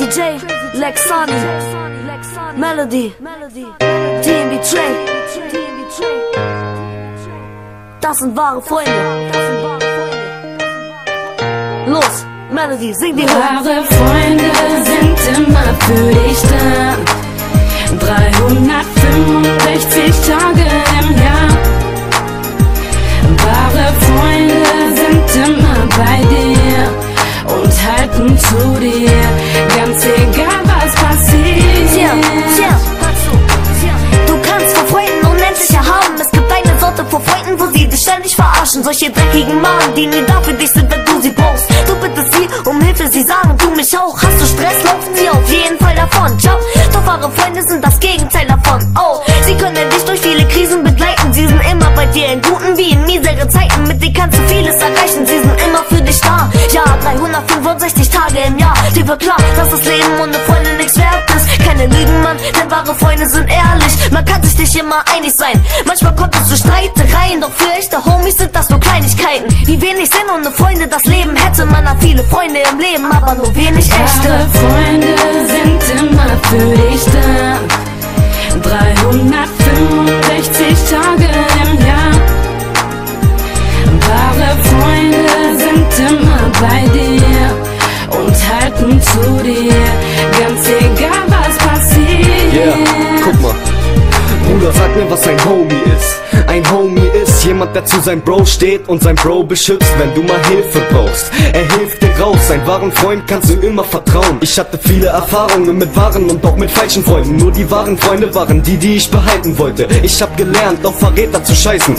Crazy J, Lexani, Melody, DMB Trey. Das sind wahre Freunde. Los, Melody, sing die hoch. Wahre Freunde sind immer für dich da. 365 Tage im Jahr. Wahre Freunde sind immer bei dir und halten zu dir, ganz egal was passiert. Tja, du kannst vor Freunden unendlich haben. Es gibt eine Sorte vor Freunden, wo sie dich ständig verarschen. Solche dreckigen Magen, die nie da für dich sind, wenn du sie brauchst. Du bittest sie um Hilfe, sie sagen, du mich auch. Hast du Stress, laufen sie auf jeden Fall davon. Ciao. Doch wahre Freunde sind das Gegenteil davon. Oh, sie können dich durch viele Krisen begleiten. Sie sind immer bei dir in guten wie in misere Zeiten. Mit denen kannst du vieles erreichen, sie sind immer für dich da. Ja, 365 Tage im Jahr. Dir wird klar, dass das Leben ohne Freunde nichts wert ist. Keine Lügen, Mann, denn wahre Freunde sind ehrlich. Man kann sich nicht immer einig sein. Manchmal kommt es zu Streitereien, doch für echte Homies sind das nur Kleinigkeiten. Wie wenig Sinn ohne Freunde das Leben hätte. Man hat viele Freunde im Leben, aber nur wenig echte. Wahre Freunde sind immer für dich da. 365 Tage im Jahr. Wahre Freunde sind immer bei dir und halten zu dir, ganz egal was passiert. Yeah, guck mal. Bruder, sag mir, was ein Homie ist. Ein Homie ist jemand, der zu seinem Bro steht und sein Bro beschützt, wenn du mal Hilfe brauchst. Er hilft dir raus, einen wahren Freund kannst du immer vertrauen. Ich hatte viele Erfahrungen mit wahren und auch mit falschen Freunden. Nur die wahren Freunde waren die ich behalten wollte. Ich hab gelernt, auf Verräter zu scheißen.